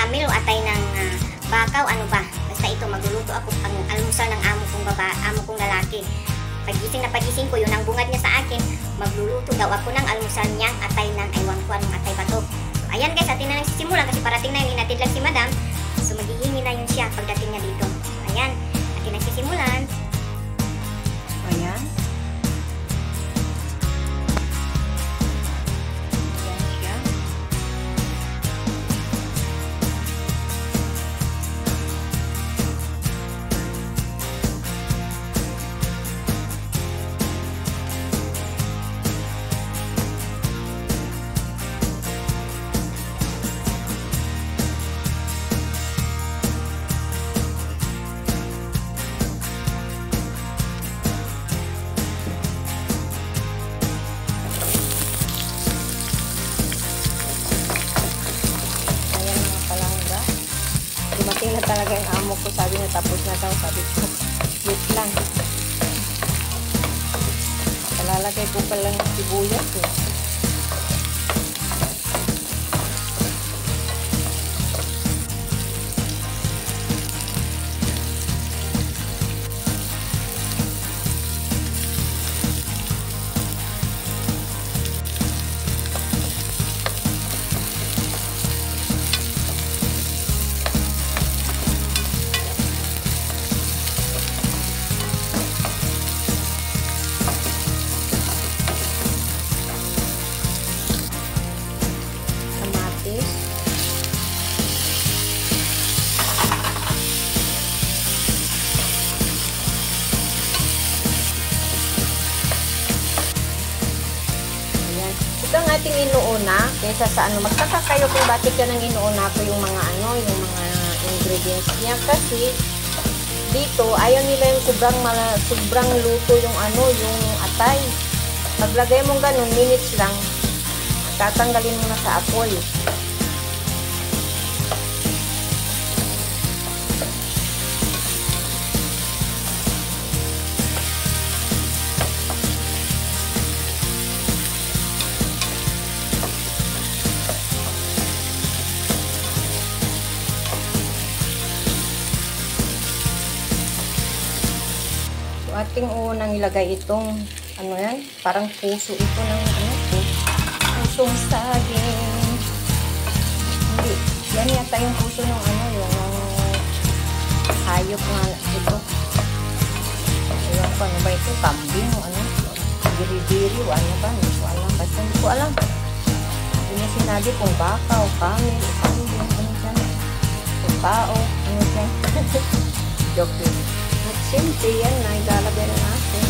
camel o atay ng bakaw, ano ba. Basta ito, magluluto ako ang almusal ng amo kong lalaki. Pagising ko, yun ang bungad niya sa akin. Magluluto daw ako ng almusal niyang atay ng aywan ko anong atay ba to. So, ayan guys, atin na nagsisimulan kasi parating na yun, inatid lang si madam. So maghihingi na yun siya pagdating niya dito. So, ayan, atin nagsisimulan. Ayan. Dumating na talaga yung amo ko. Sabi niya tapos na daw. Sabi ko, wait lang. Palalagay ko pa lang sibuyas eh. Ito ang ating inuuna kaysa sa ano, magtaka kayo kung bakit yan ang inuuna ko yung mga ano, yung mga ingredients niya kasi dito ayaw nila yung sobrang luto yung ano, yung atay. Maglagay mo ganun, minutes lang, tatanggalin mo na sa apoy. Ating unang ilagay itong ano yan, parang puso ito ng ano, pusong saging. Hindi, yan yata yung puso ng ano, yung hayop nga ito. Ewan ko, ano ba ito? Kambing o ano? Diri-diri o ano ba? Hindi ko alam. Basta hindi ko alam. Hindi niya sinabi kung baka o kami. Ano yun? Ano dyan? O tao. Ano dyan? Joke yun. At siyempre yan na, ilalagay na natin.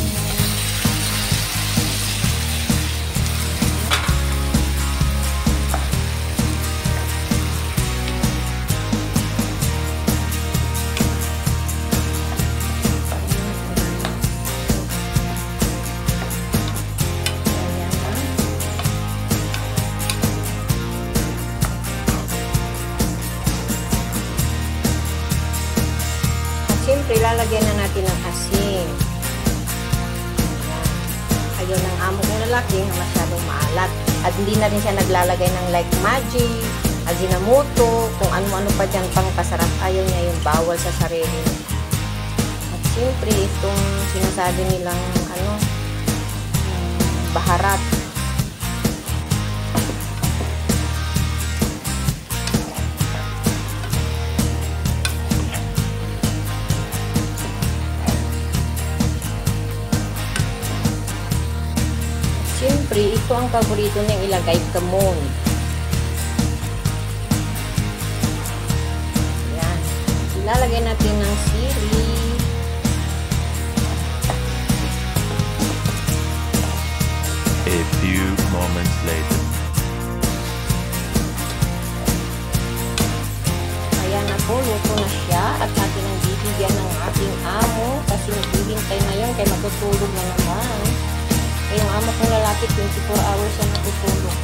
Siyempre, lalagyan na natin ng asin. Ayaw ng amo kong lalaki na masyadong maalat. At hindi na rin siya naglalagay ng like magic, ajinomoto, kung ano-ano pa dyan pang pasarap. Ayaw niya yung bawal sa sarili. At siyempre, itong sinasabi nilang ano, baharat. Siyempre, ito ang paborito niyang ilagay, kamon. Yan. Ilalagay natin ng sili. A few moments later. Ayan na po, luto na siya at natin ang bibigyan ng ating amo kasi nagbibintay na yun kaya matutulog na naman. Yung amo kong lalaki, 24 hours na natutulog.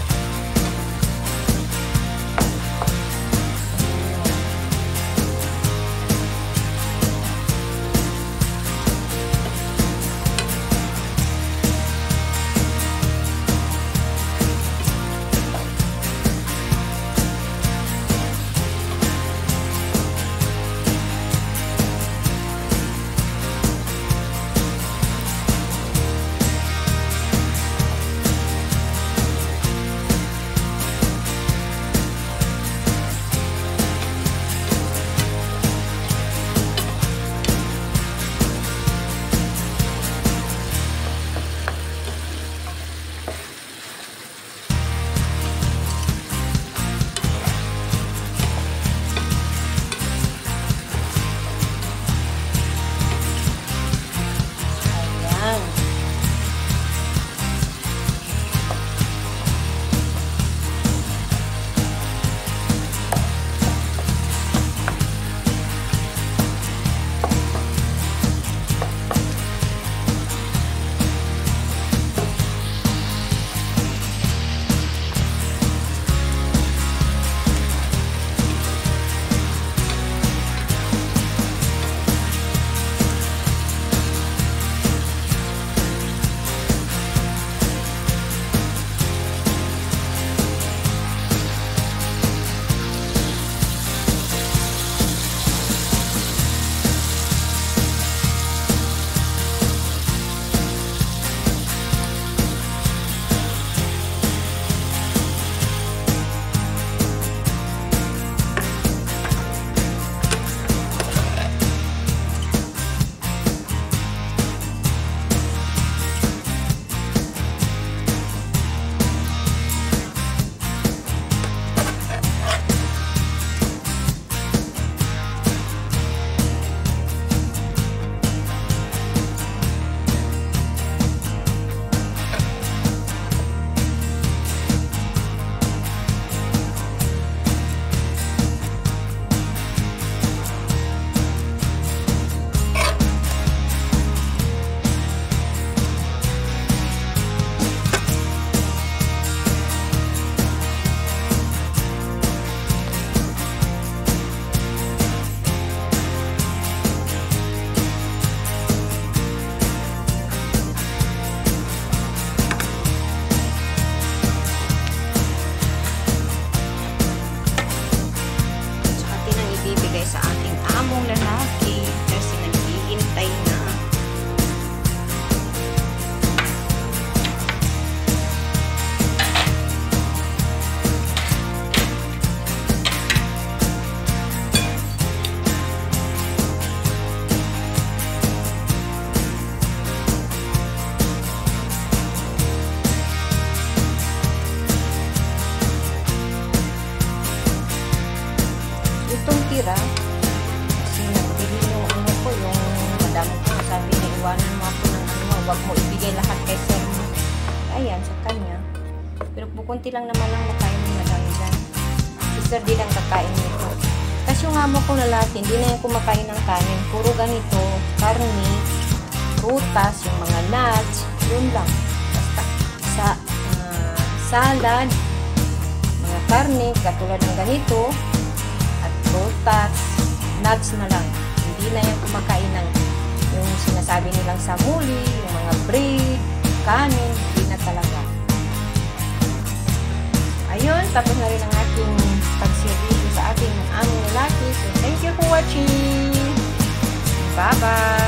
itong tira, kasi nagbili yung ano ko, yung madam ko, sabi niya, iwanan mo ako ng ano, wag mo ibigay lahat kay sir mo. Ayan, sa kanya. Pero bukunti lang naman lang nakain ni madam dyan. Si sir din ang kakain nito. Kasi yung amo ko lalaki, hindi na yung kumakain ng kanin. Puro ganito, karne, prutas, yung mga nuts, yun lang. Basta sa salad, mga karne, katulad ng ganito, at prutas, nuts na lang. Hindi na yung kumakain ng yung sinasabi nilang samuli, yung mga bread, kanin, hindi na talaga. Ayun, tapos na rin ang aking pag-service sa aking aming lalaki. So, thank you for watching. Bye-bye!